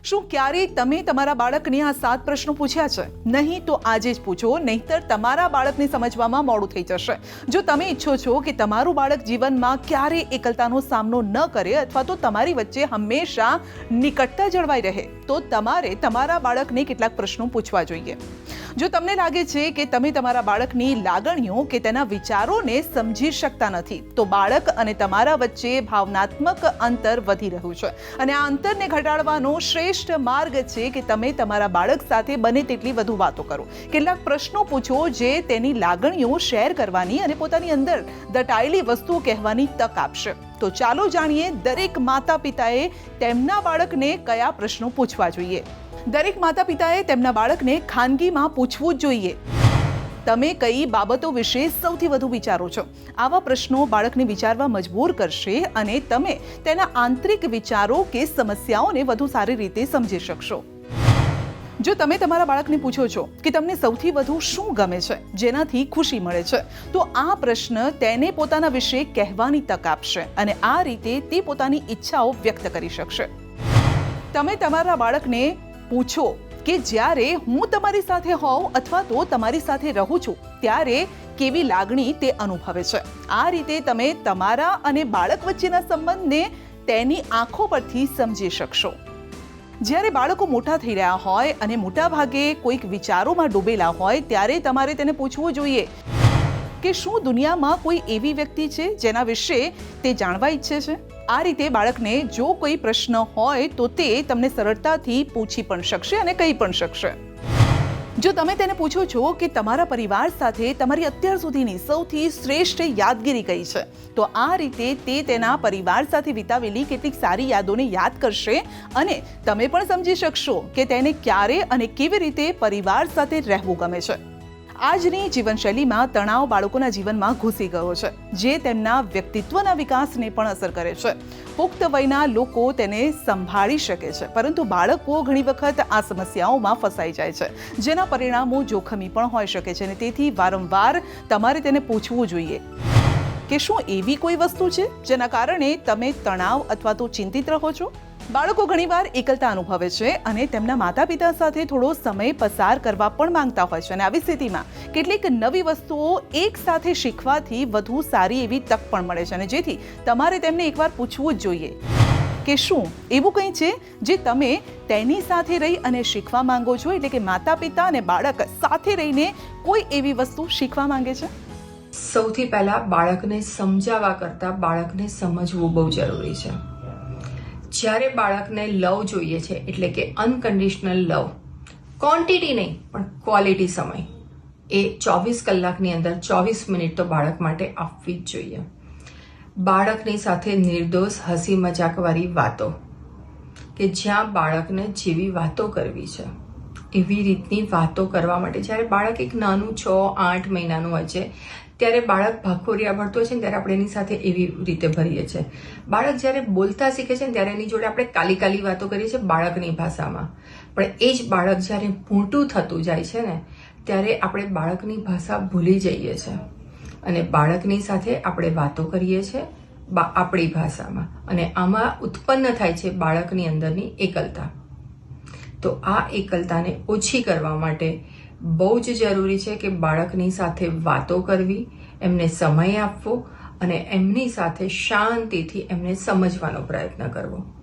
શું ક્યારેય તમે તમારા બાળકને આ 7 પ્રશ્નો પૂછ્યા છે? નહીં તો આજે જ પૂછો, નહીંતર તમારા બાળકને સમજવામાં મોડું થઈ જશે. જો તમે ઈચ્છો છો કે તમારું બાળક જીવનમાં ક્યારેય એકલતાનો સામનો ન કરે અથવા તો તમારી વચ્ચે હંમેશા નિકટતા જળવાઈ રહે, તો તમારે તમારા બાળકને કેટલાક પ્રશ્નો પૂછવા જોઈએ. જો તમને લાગે છે કે તમે તમારા બાળકની લાગણીઓ કે તેના વિચારોને સમજી શકતા નથી, તો બાળક અને તમારા વચ્ચે ભાવનાત્મક અંતર વધી રહ્યું છે અને આ અંતરને ઘટાડવાનો શ્રેષ્ઠ માર્ગ છે કે તમે તમારા બાળક સાથે બને તેટલી વધુ વાતો કરો. કેટલાક પ્રશ્નો પૂછો જે તેની લાગણીઓ શેર કરવાની અને પોતાની અંદર દટાયેલી વસ્તુઓ કહેવાની તક આપશે. તો ચાલો જાણીએ દરેક માતા પિતાએ તેમના બાળકને કયા પ્રશ્નો પૂછવા જોઈએ. દરેક માતા પિતાએ તેમના બાળકને ખાનગીમાં પૂછવું જ જોઈએ. તમે કઈ બાબતો વિશે સૌથી વધુ વિચારો છો? આવા પ્રશ્નો બાળકને વિચારવા મજબૂર કરશે અને તમે તેના આંતરિક વિચારો કે સમસ્યાઓને વધુ સારી રીતે સમજી શકશો. જો તમે તમારા બાળકને પૂછો છો કે તમને સૌથી વધુ શું ગમે છે, જેનાથી ખુશી મળે છે, તો આ પ્રશ્ન તેને પોતાના વિશે કહેવાની તક આપશે અને આ રીતે તે પોતાની ઈચ્છાઓ વ્યક્ત કરી શકશે. તમે તમારા બાળકને પૂછો કે જ્યારે હું તમારી સાથે હોઉં અથવા તો તમારી સાથે રહું છું ત્યારે કેવી લાગણી તે અનુભવે છે. આ રીતે તમે તમારા અને બાળક વચ્ચેના સંબંધને તેની આંખો પરથી સમજી શકશો. જ્યારે બાળકો મોટા થઈ રહ્યા હોય અને મોટા ભાગે કોઈક વિચારોમાં ડૂબેલા હોય ત્યારે તમારે તેને પૂછવું જોઈએ કે શું દુનિયામાં કોઈ એવી વ્યક્તિ છે જેના વિશે તે જાણવા ઈચ્છે છે. આ રીતે બાળકને જો કોઈ પ્રશ્ન હોય તો તે તમને સરળતાથી પૂછી પણ શકશે અને કહી પણ શકશે. જો તમે તેને પૂછો છો કે તમારા પરિવાર સાથે તમારી અત્યાર સુધીની સૌથી શ્રેષ્ઠ યાદગીરી કઈ છે, તો આ રીતે તે તેના પરિવાર સાથે વિતાવેલી કેટલીક સારી યાદોને યાદ કરશે અને તમે પણ સમજી શકશો કે તેને ક્યારે અને કેવી રીતે પરિવાર સાથે રહેવું ગમે છે. આજની જીવનશૈલીમાં તણાવ બાળકોના જીવનમાં ઘૂસી ગયો છે, જે તેમના વ્યક્તિત્વના વિકાસને પણ અસર કરે છે. પુખ્ત વયના લોકો તેને સંભાળી શકે છે, પરંતુ બાળકો ઘણી વખત આ સમસ્યાઓમાં ફસાઈ જાય છે, જેના પરિણામો જોખમી પણ હોઈ શકે છે અને તેથી વારંવાર તમારે તેને પૂછવું જોઈએ કે શું એવી કોઈ વસ્તુ છે જેના કારણે તમે તણાવ અથવા તો ચિંતિત રહો છો. બાળકો ઘણીવાર એકલતા અનુભવે છે અને તેમના માતા પિતા સાથે થોડો સમય પસાર કરવા પણ માંગતા હોય છે અને આવી સ્થિતિમાં કેટલીક નવી વસ્તુઓ એક સાથે શીખવાથી વધુ સારી એવી તક પણ મળે છે અને જેથી તમારે તેમને એકવાર પૂછવું જ જોઈએ કે શું એવું કંઈ છે જે તમે તેની સાથે રહી અને શીખવા માંગો છો. એટલે કે માતા પિતા અને બાળક સાથે રહીને કોઈ એવી વસ્તુ શીખવા માંગે છે. સૌથી પહેલા બાળકને સમજાવવા કરતાં બાળકને સમજવું બહુ જરૂરી છે. જ્યારે બાળકને લવ જોઈએ છે, એટલે કે અનકન્ડિશનલ લવ, ક્વોન્ટિટી નહીં પણ ક્વોલિટી સમય, એ 24 કલાકની અંદર 24 મિનિટ તો બાળક માટે આપવી જ જોઈએ. બાળકની સાથે નિર્દોષ હસી મજાકવાળી વાતો, કે જ્યાં બાળકને જેવી વાતો કરવી છે એવી રીતની વાતો કરવા માટે. જ્યારે બાળક એક નાનું 6-8 મહિનાનું હોય છે ત્યારે બાળક ભાખોરિયા ભરતો હોય છે ને ત્યારે આપણે એની સાથે એવી રીતે ભરીએ છીએ. બાળક જ્યારે બોલતા શીખે છે ને ત્યારે એની જોડે આપણે કાલી વાતો કરીએ છીએ બાળકની ભાષામાં. પણ એ જ બાળક જ્યારે મોટું થતું જાય છે ને ત્યારે આપણે બાળકની ભાષા ભૂલી જઈએ છીએ અને બાળકની સાથે આપણે વાતો કરીએ છીએ આપણી ભાષામાં અને આમાં ઉત્પન્ન થાય છે બાળકની અંદરની એકલતા. તો આ એકલતાને ઓછી કરવા માટે બહુ જ જરૂરી છે કે બાળકની સાથે વાતો કરવી, એમને સમય આપવો અને એમની સાથે શાંતિથી એમને સમજવાનો પ્રયત્ન કરવો.